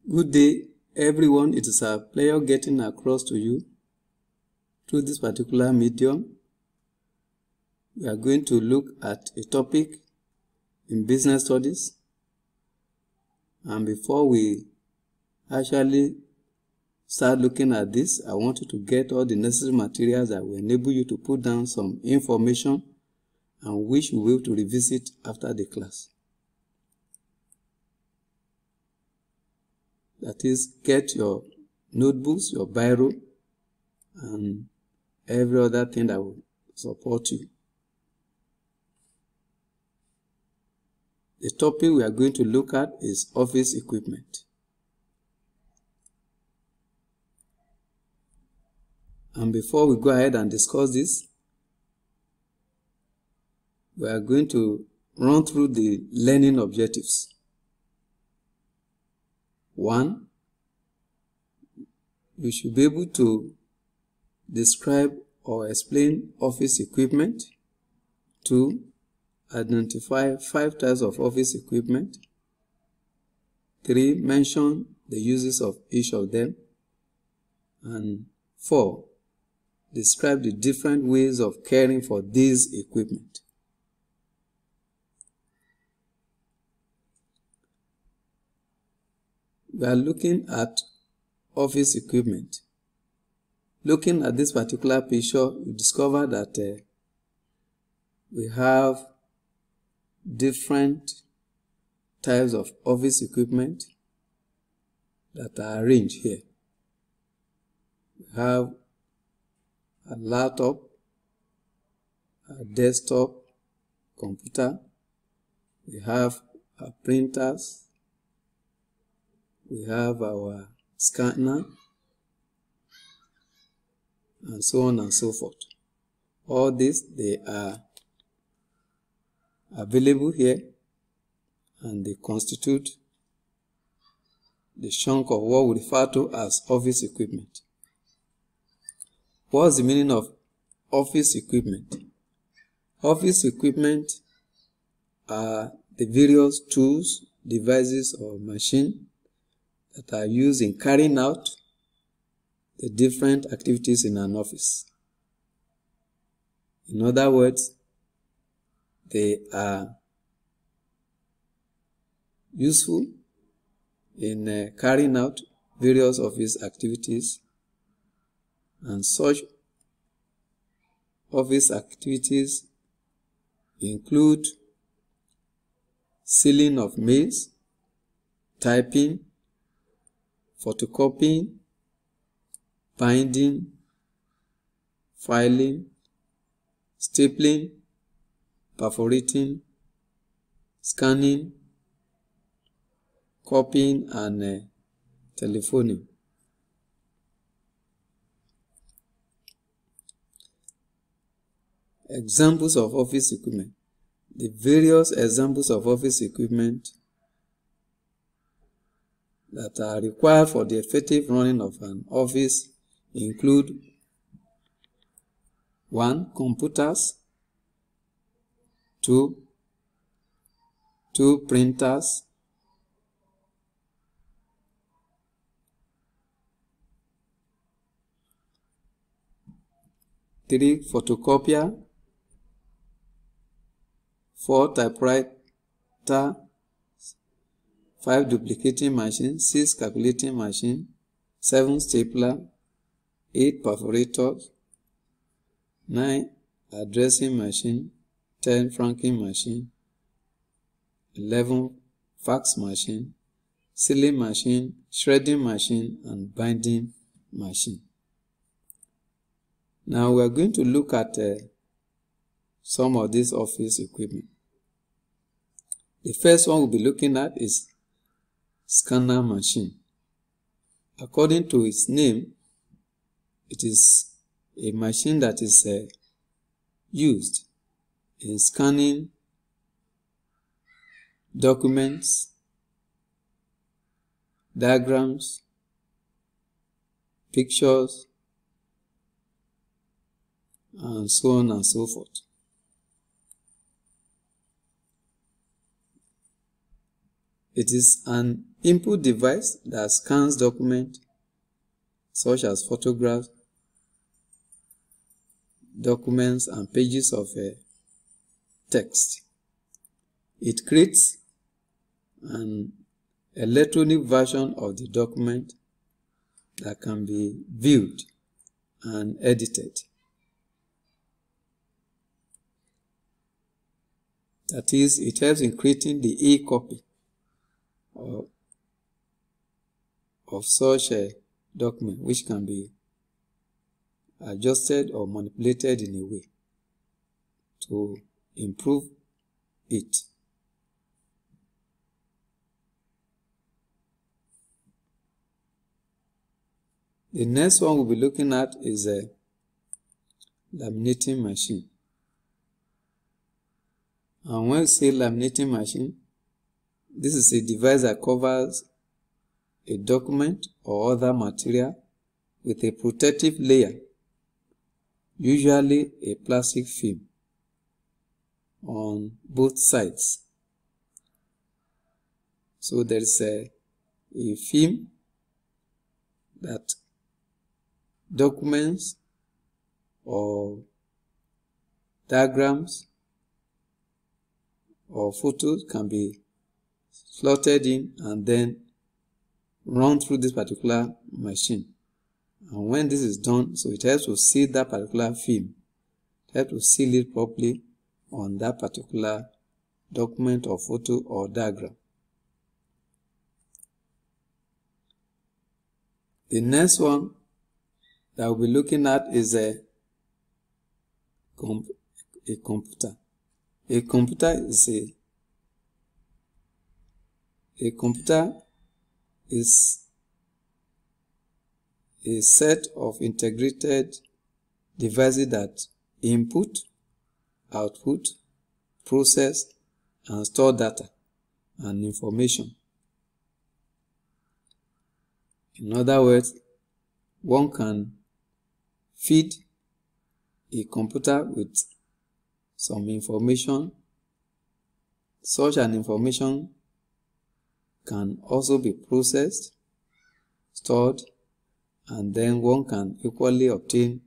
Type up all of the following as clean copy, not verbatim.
Good day, everyone. It is a pleasure getting across to you through this particular medium. We are going to look at a topic in business studies. And before we actually start looking at this, I want you to get all the necessary materials that will enable you to put down some information and which we will to revisit after the class. That is, get your notebooks, your biro, and every other thing that will support you. The topic we are going to look at is office equipment. And before we go ahead and discuss this, we are going to run through the learning objectives. 1. You should be able to describe or explain office equipment. 2. Identify 5 types of office equipment. 3. Mention the uses of each of them. And 4. Describe the different ways of caring for these equipment. We are looking at office equipment. Looking at this particular picture, you discover that we have different types of office equipment that are arranged here. We have a laptop, a desktop computer, we have our printers, we have our scanner, and so on and so forth. All these, they are available here, and they constitute the chunk of what we refer to as office equipment. What's the meaning of office equipment? Office equipment are the various tools, devices, or machines that are used in carrying out the different activities in an office. In other words, they are useful in carrying out various office activities, and such office activities include sealing of mails, typing, photocopying, binding, filing, stapling, perforating, scanning, copying, and telephoning. Examples of office equipment. The various examples of office equipment that are required for the effective running of an office include 1. Computers. 2. Printers. 3. Photocopier. 4. Typewriter. 5. Duplicating machine. 6. Calculating machine. 7. Stapler. 8. Perforators. 9. Addressing machine. 10. Franking machine. 11. Fax machine. Sealing machine. Shredding machine. And binding machine. Now we are going to look at some of these office equipment. The first one we'll be looking at is scanner machine. According to its name, it is a machine that is used in scanning documents, diagrams, pictures, and so on and so forth. It is an input device that scans documents such as photographs, documents, and pages of text. It creates an electronic version of the document that can be viewed and edited. That is, it helps in creating the e-copy of such a document, which can be adjusted or manipulated in a way to improve it. The next one we'll be looking at is a laminating machine. And when we say laminating machine, this is a device that covers a document or other material with a protective layer, usually a plastic film, on both sides. So there is a film that documents or diagrams or photos can be slotted in and then run through this particular machine. And when this is done, so it helps to seal that particular film. It helps to seal it properly on that particular document or photo or diagram. The next one that we'll be looking at is a computer. A computer is a set of integrated devices that input, output, process, and store data and information. In other words, one can feed a computer with some information. Such an information can also be processed, stored, and then one can equally obtain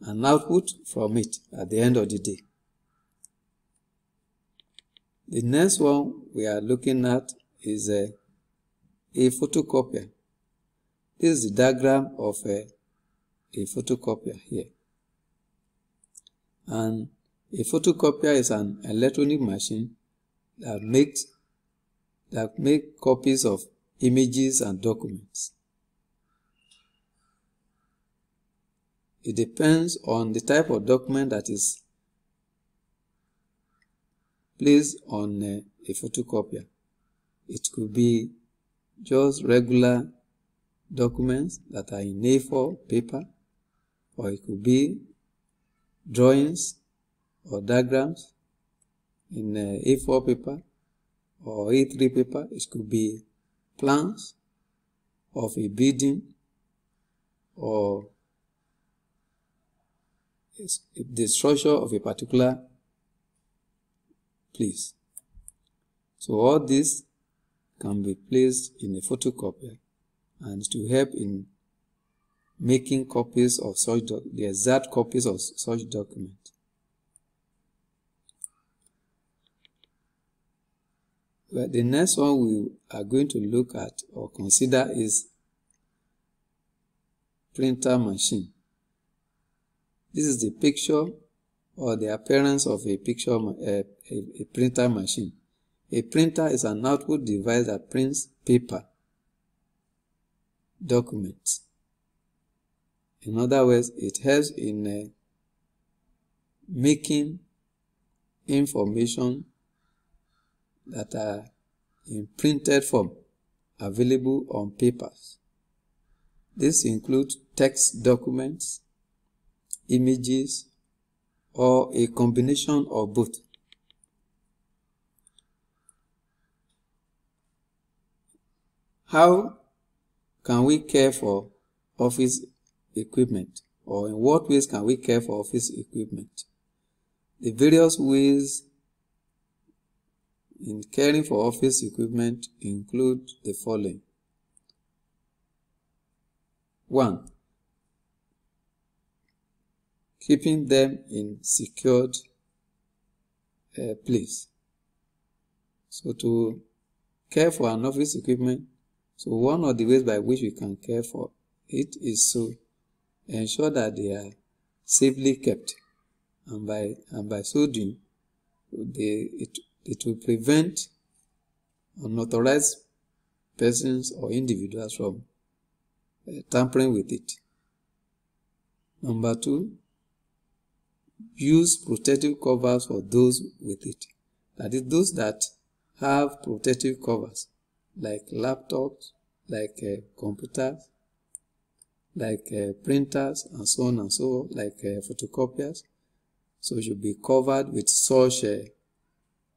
an output from it at the end of the day. The next one we are looking at is a photocopier. This is the diagram of a photocopier here. And a photocopier is an electronic machine that makes copies of images and documents. It depends on the type of document that is placed on a photocopier. It could be just regular documents that are in A4 paper, or it could be drawings or diagrams in A4 paper or A3 paper. It could be plans of a building or the structure of a particular place. So all this can be placed in a photocopier and to help in making copies of the exact copies of such documents. Well, the next one we are going to look at or consider is printer machine. This is the picture or the appearance of a printer machine. A printer is an output device that prints paper, documents. In other words, it helps in making information that are in printed form available on papers. This includes text documents, images, or a combination of both. How can we care for office equipment, or in what ways can we care for office equipment? The various ways in caring for office equipment include the following. 1. Keeping them in secured place. So to care for an office equipment, so one of the ways by which we can care for it is to ensure that they are safely kept, and by so doing, it will prevent unauthorized persons or individuals from tampering with it. Number 2, use protective covers for those with it. That is, those that have protective covers, like laptops, like computers, like printers, and so on and so on, like photocopiers. So it should be covered with such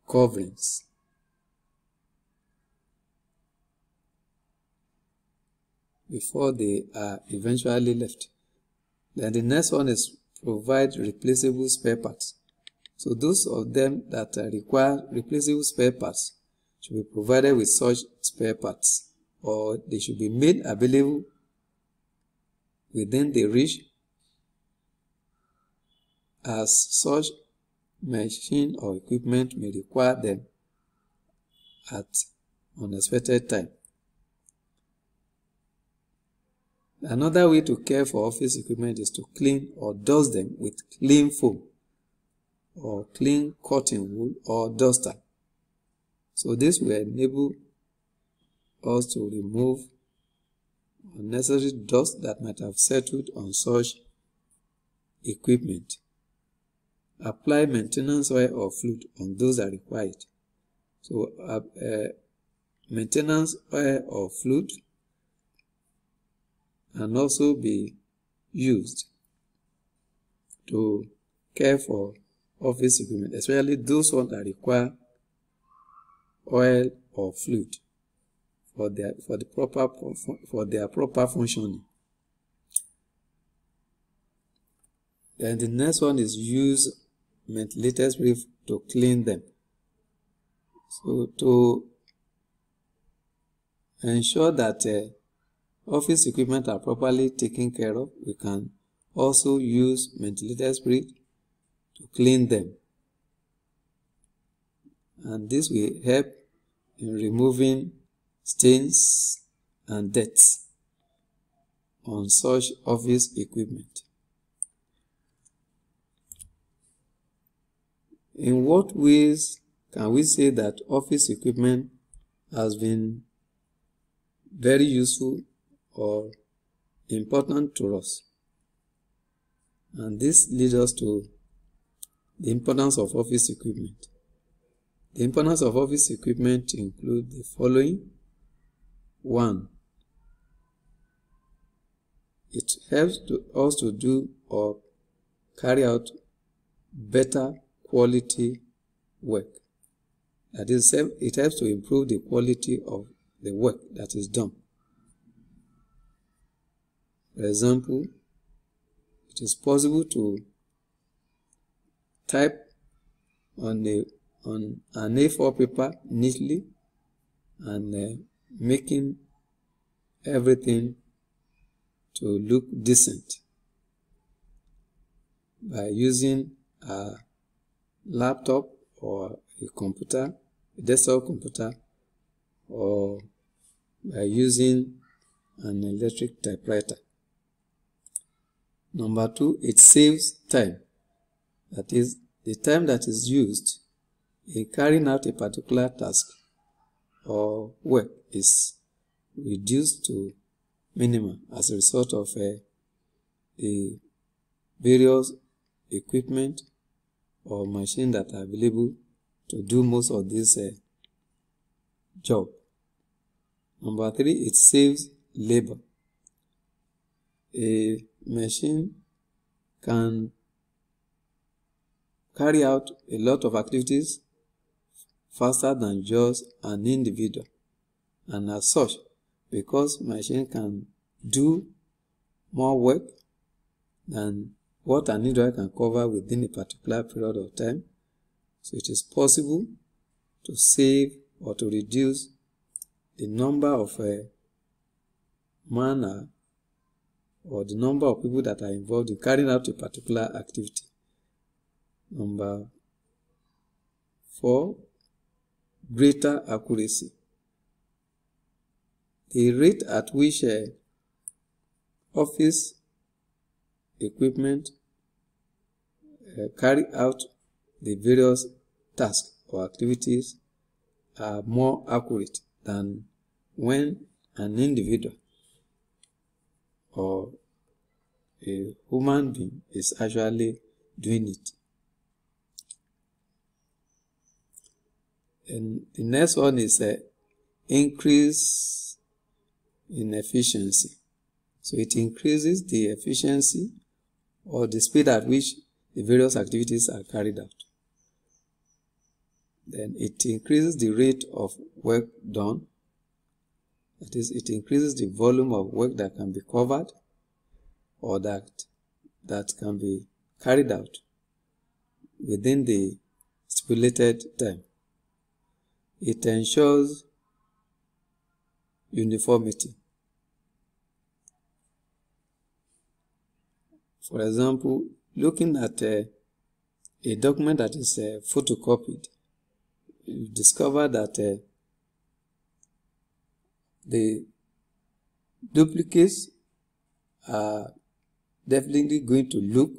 coverings. Before they are eventually left. Then the next one is provide replaceable spare parts. So those of them that require replaceable spare parts should be provided with such spare parts, or they should be made available within the reach as such machine or equipment may require them at unexpected time. Another way to care for office equipment is to clean or dust them with clean foam or clean cotton wool or duster. So this will enable us to remove unnecessary dust that might have settled on such equipment. Apply maintenance oil or fluid on those that require it. So maintenance oil or fluid can also be used to care for office equipment, especially those ones that require oil or fluid for their proper functioning. Then the next one is use methylated spray to clean them. So to ensure that office equipment are properly taken care of, we can also use methylated spray to clean them. And this will help in removing stains and debts on such office equipment. In what ways can we say that office equipment has been very useful or important to us? And this leads us to the importance of office equipment. The importance of office equipment include the following. 1. It helps us to do or carry out better quality work. That is, it helps to improve the quality of the work that is done. For example, it is possible to type on an A4 paper neatly and making everything to look decent by using a laptop or a computer, a desktop computer, or by using an electric typewriter. Number 2, it saves time. That is, the time that is used in carrying out a particular task or work is reduced to minimum as a result of the various equipment or machines that are available to do most of this job. Number 3, it saves labor. A machine can carry out a lot of activities faster than just an individual, and as such, because machine can do more work than what an individual can cover within a particular period of time, so it is possible to save or to reduce the number of manner or the number of people that are involved in carrying out a particular activity. Number 4, greater accuracy. The rate at which office equipment carry out the various tasks or activities are more accurate than when an individual or a human being is actually doing it. And the next one is increase in efficiency. So it increases the efficiency or the speed at which the various activities are carried out. Then it increases the rate of work done. That is, it increases the volume of work that can be covered or that can be carried out within the stipulated time. It ensures uniformity. For example, looking at a document that is photocopied, you discover that the duplicates are definitely going to look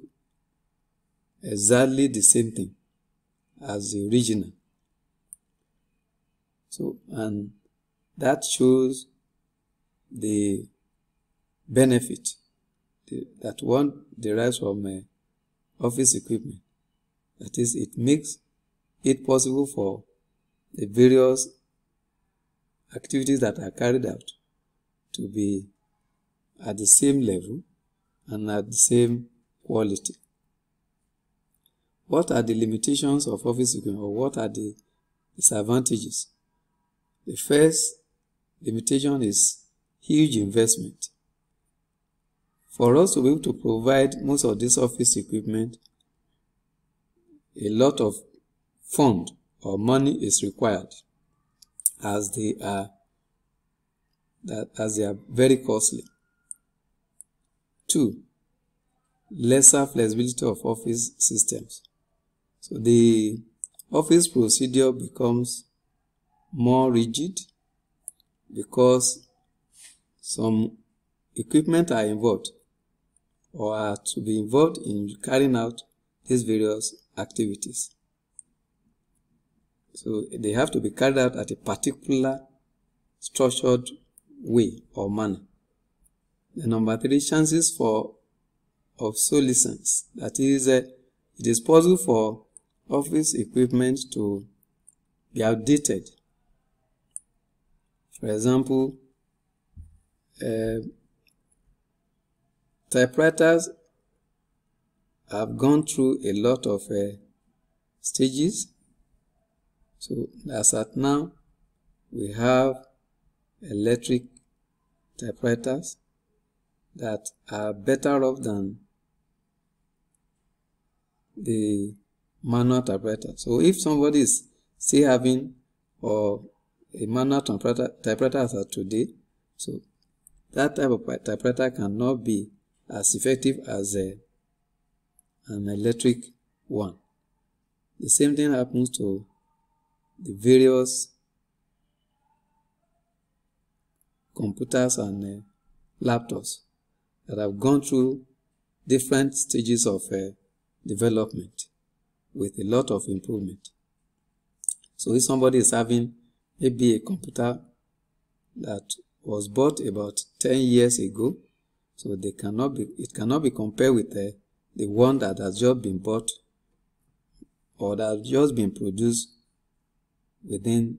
exactly the same thing as the original. So, and that shows the benefit that one derives from office equipment. That is, it makes it possible for the various activities that are carried out to be at the same level and at the same quality. What are the limitations of office equipment, or what are the disadvantages? The first limitation is huge investment. For us to be able to provide most of this office equipment, a lot of fund or money is required, as they are very costly. 2, lesser flexibility of office systems. So the office procedure becomes more rigid because some equipment are involved or are to be involved in carrying out these various activities. So they have to be carried out at a particular structured way or manner. The number 3, chances for obsolescence. That is, it is possible for office equipment to be outdated. For example, typewriters have gone through a lot of stages. So as at now, we have electric typewriters that are better off than the manual typewriter. So if somebody is still having or a manual typewriter as of today, so that type of typewriter cannot be as effective as an electric one. The same thing happens to the various computers and laptops that have gone through different stages of development with a lot of improvement. So if somebody is having maybe a computer that was bought about 10 years ago, so it cannot be compared with the one that has just been bought or that has just been produced within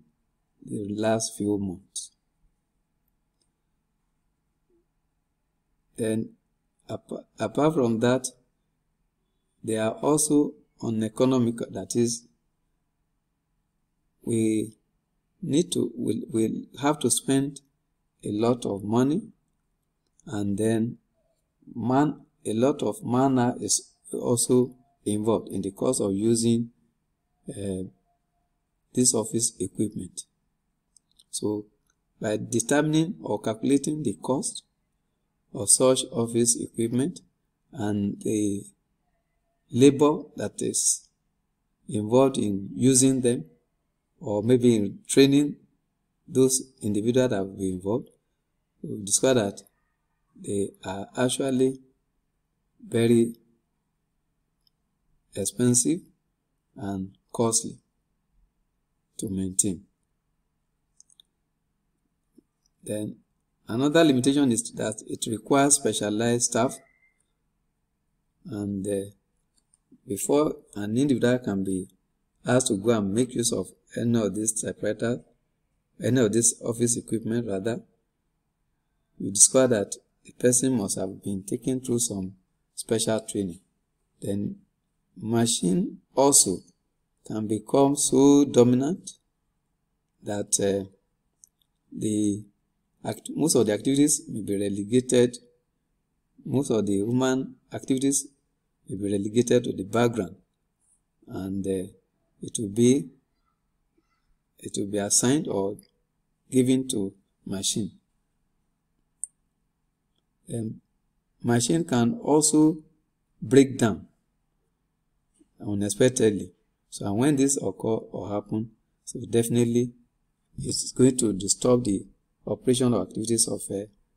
the last few months. Then, apart from that, they are also uneconomical. That is, we have to spend a lot of money, and then a lot of manner is also involved in the cost of using this office equipment. So by determining or calculating the cost of such office equipment and the labor that is involved in using them, or maybe in training those individuals that will be involved, we discover that they are actually very expensive and costly to maintain. Then another limitation is that it requires specialized staff, and before an individual can be asked to go and make use of any of these typewriters, any of this office equipment rather, you discover that the person must have been taken through some special training. Then machine also can become so dominant that most of the activities may be relegated, most of the human activities may be relegated to the background, and it will be assigned or given to machine. Machine can also break down unexpectedly. So and when this occur or happen, so definitely it's going to disturb the operation or activities of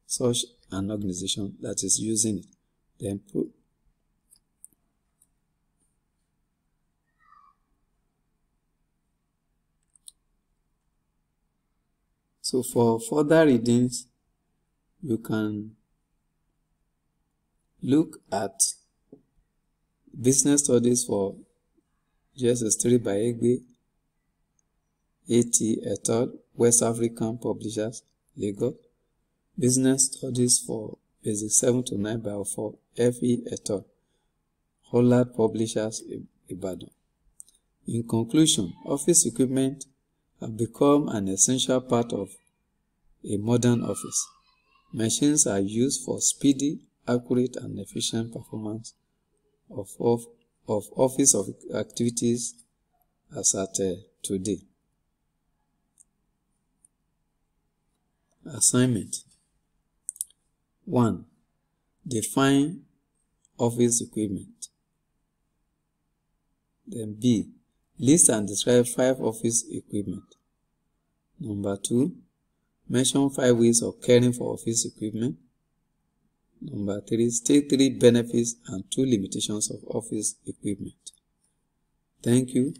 such an organization that is using it. Then so for further readings, you can look at Business Studies for GSS3 by Egbe, A.T. et al., West African Publishers, Lagos. Business Studies for Basic 7 to 9 by Ofo, F.E. et al., Hollard Publishers, Ibadan. In conclusion, office equipment have become an essential part of a modern office. Machines are used for speedy, accurate, and efficient performance of office activities as at today. Assignment 1. Define office equipment. Then B. List and describe 5 office equipment. Number 2. Mention 5 ways of caring for office equipment. Number 3. State 3 benefits and 2 limitations of office equipment. Thank you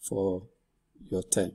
for your time.